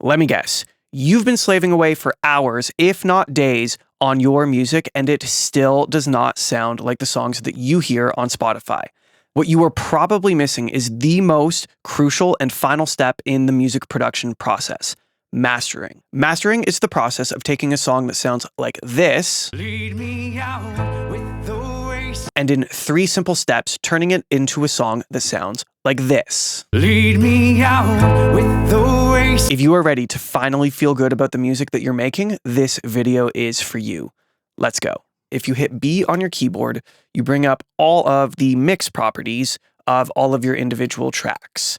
Let me guess. You've been slaving away for hours, if not days, on your music, and it still does not sound like the songs that you hear on Spotify. What you are probably missing is the most crucial and final step in the music production process: mastering. Mastering is the process of taking a song that sounds like this, Lead me out with the waste. and in 3 simple steps, turning it into a song that sounds like this. Lead me out with the waste. If you are ready to finally feel good about the music that you're making, this video is for you. Let's go. If you hit B on your keyboard, you bring up all of the mix properties of all of your individual tracks.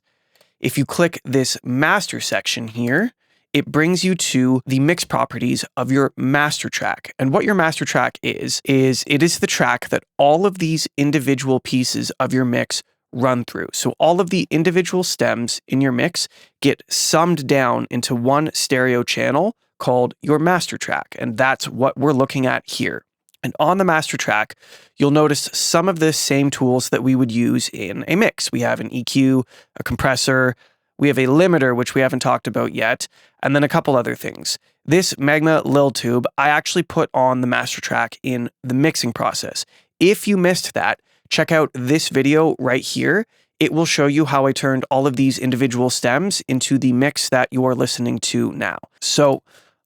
If you click this master section here, it brings you to the mix properties of your master track. And what your master track is it is the track that all of these individual pieces of your mix run through. So all of the individual stems in your mix get summed down into one stereo channel called your master track. And that's what we're looking at here. And on the master track, you'll notice some of the same tools that we would use in a mix. We have an EQ, a compressor, we have a limiter, which we haven't talked about yet, and then a couple other things. This Magma Lil Tube, I actually put on the master track in the mixing process. If you missed that, check out this video right here. It will show you how I turned all of these individual stems into the mix that you are listening to now. So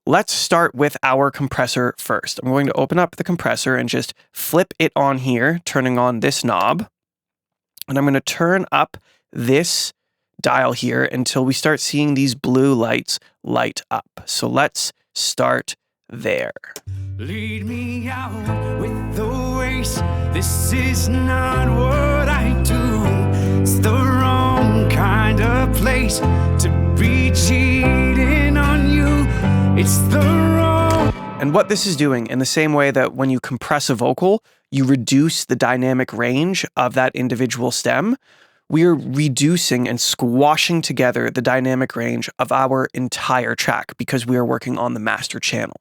let's start with our compressor first. I'm going to open up the compressor and just flip it on here, turning on this knob. And I'm going to turn up this dial here until we start seeing these blue lights light up. So let's start there. Lead me out with the waste. This is not what I do. It's the wrong kind of place to be cheating on you. It's the wrong. And what this is doing, in the same way that when you compress a vocal, you reduce the dynamic range of that individual stem, we are reducing and squashing together the dynamic range of our entire track because we are working on the master channel.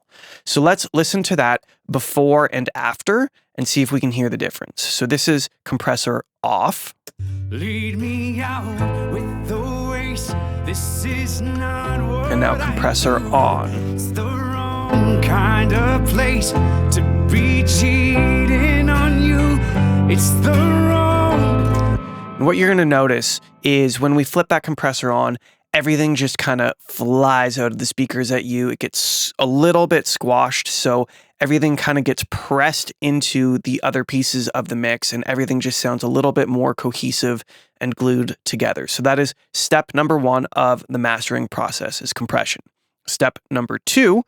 So let's listen to that before and after and see if we can hear the difference. So this is compressor off. Lead me out with the waste. This is not what And now compressor on. It's the wrong kind of place to be cheating on you. It's the wrong. And what you're going to notice is when we flip that compressor on, everything just kind of flies out of the speakers at you. It gets a little bit squashed, so everything kind of gets pressed into the other pieces of the mix, and everything just sounds a little bit more cohesive and glued together. So that is step number 1 of the mastering process, is compression. Step number 2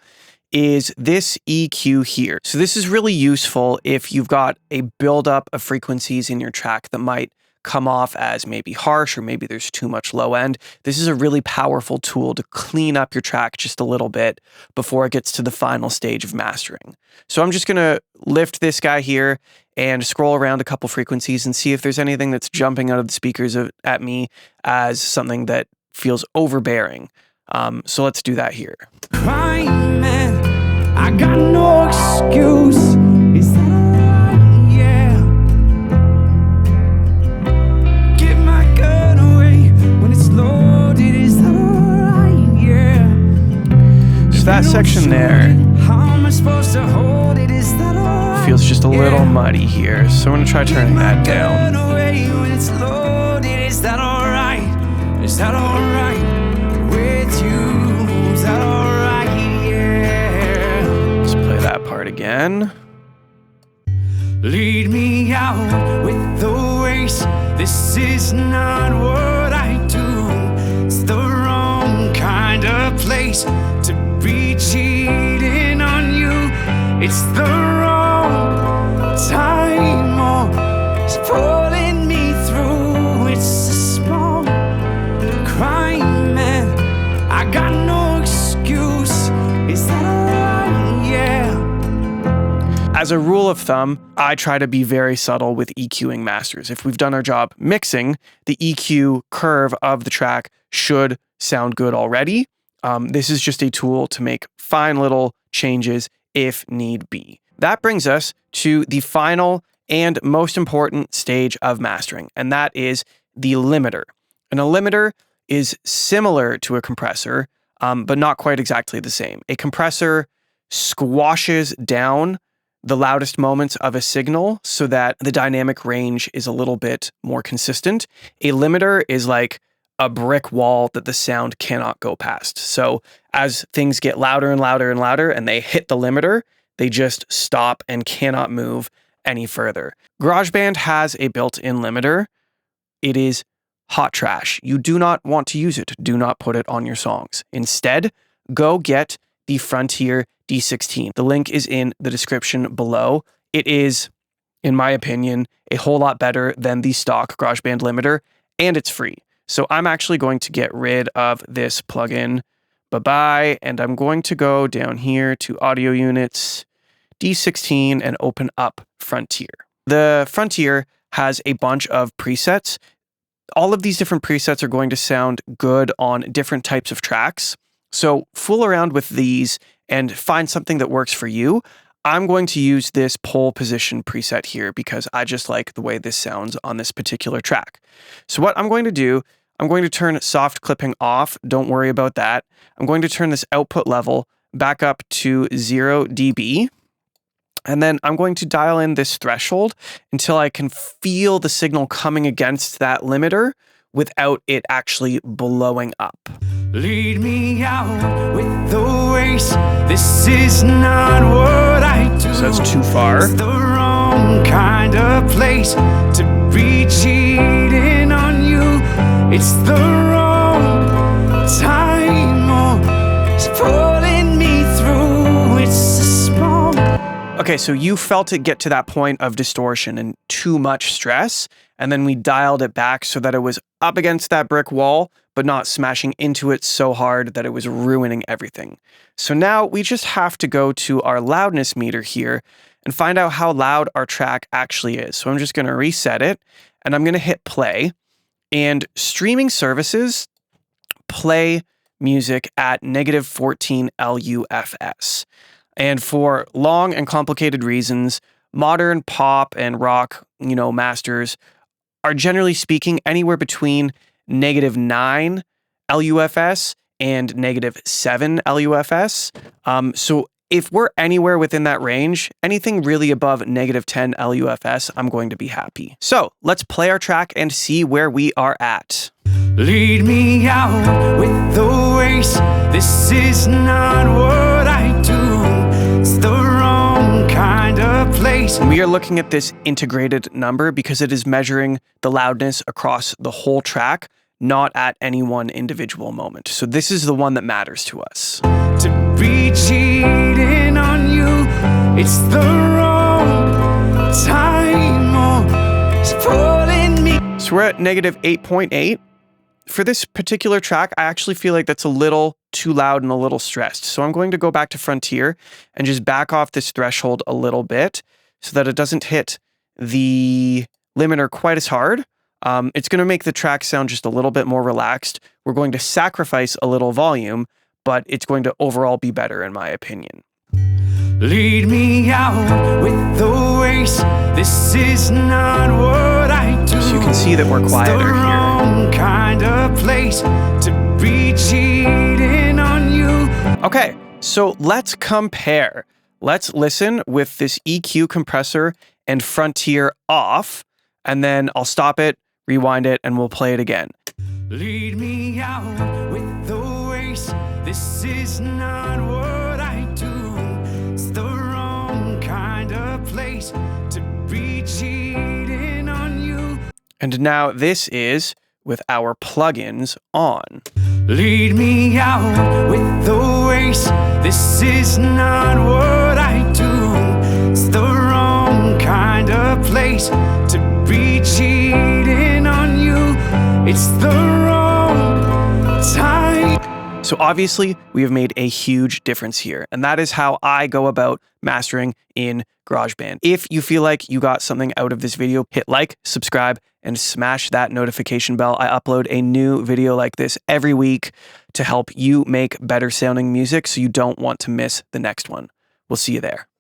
is this EQ here. So this is really useful if you've got a buildup of frequencies in your track that might come off as maybe harsh, or maybe there's too much low end. This is a really powerful tool to clean up your track just a little bit before it gets to the final stage of mastering. So I'm just gonna lift this guy here and scroll around a couple frequencies and see if there's anything that's jumping out of the speakers at me as something that feels overbearing. So let's do that here. Crying man, I got no excuse. Is that alright? Yeah. Give my gun away when it's loaded. Is that alright? Yeah. So that section there How am I supposed to hold it? Is that alright? feels just a little muddy here. So I'm gonna try turning that Gun down. away when it's loaded. Is that alright? Is that alright with you? Is that alright? Yeah. Let's play that part again. Lead me out with the waste. This is not what I do. It's the wrong kind of place to be cheating on you. It's the wrong time. Oh, it's pulling me through. It's a small crime, man. I got no excuse. Is that alright? Yeah. As a rule of thumb, I try to be very subtle with EQing masters. If we've done our job mixing, the EQ curve of the track should sound good already. This is just a tool to make fine little changes if need be. That brings us to the final and most important stage of mastering, and that is the limiter. And a limiter is similar to a compressor, but not quite exactly the same. A compressor squashes down the loudest moments of a signal so that the dynamic range is a little bit more consistent. A limiter is like a brick wall that the sound cannot go past. So as things get louder and louder and louder and they hit the limiter, they just stop and cannot move any further. GarageBand has a built-in limiter. It is hot trash. You do not want to use it. Do not put it on your songs. Instead, go get the Frontier D16. The link is in the description below. It is, in my opinion, a whole lot better than the stock GarageBand limiter, and it's free. So I'm actually going to get rid of this plugin. Bye-bye. And I'm going to go down here to Audio Units, D16, and open up Frontier. The Frontier has a bunch of presets. All of these different presets are going to sound good on different types of tracks. So fool around with these and find something that works for you. I'm going to use this pole position preset here because I just like the way this sounds on this particular track. So what I'm going to do, I'm going to turn soft clipping off. Don't worry about that. I'm going to turn this output level back up to 0 dB. And then I'm going to dial in this threshold until I can feel the signal coming against that limiter without it actually blowing up. Lead me out with the waste. This is not what I do. So that's too far. It's the wrong kind of place to be cheating on you. It's the wrong time. Oh, it's pulling me through. It's a small. Okay, so you felt it get to that point of distortion and too much stress, and then we dialed it back so that it was up against that brick wall, but not smashing into it so hard that it was ruining everything. So now we just have to go to our loudness meter here and find out how loud our track actually is. So I'm just going to reset it, and I'm going to hit play. And streaming services play music at -14 LUFS. And for long and complicated reasons, modern pop and rock, masters are generally speaking anywhere between -9 LUFS and -7 LUFS. So if we're anywhere within that range, anything really above -10 LUFS, I'm going to be happy. So let's play our track and see where we are at. Lead me out with the waste. This is not what I do. It's the wrong kind of place. We are looking at this integrated number because it is measuring the loudness across the whole track, not at any one individual moment. So this is the one that matters to us. To be cheating on you, it's the wrong time. Oh, it's pulling me. So we're at -8.8. For this particular track, I actually feel like that's a little too loud and a little stressed. So I'm going to go back to Frontier and just back off this threshold a little bit so that it doesn't hit the limiter quite as hard. It's going to make the track sound just a little bit more relaxed. We're going to sacrifice a little volume, but it's going to overall be better in my opinion. Lead me out with the waste. This is not what I do. So you can see that we're quieter it's the wrong here. Kind of place to be cheating on you. Okay, so let's compare. Let's listen with this EQ compressor and Frontier off, and then I'll stop it, rewind it, and we'll play it again. Lead me out with the waste. This is not what I do. It's the wrong kind of place to be cheating on you. And now this is with our plugins on. Lead me out with the waste. This is not what I do. It's the wrong kind of place to be cheating on you. It's the wrong time. So obviously we have made a huge difference here, and that is how I go about mastering in GarageBand. If you feel like you got something out of this video, hit like, subscribe, and smash that notification bell. I upload a new video like this every week to help you make better sounding music so you don't want to miss the next one. We'll see you there.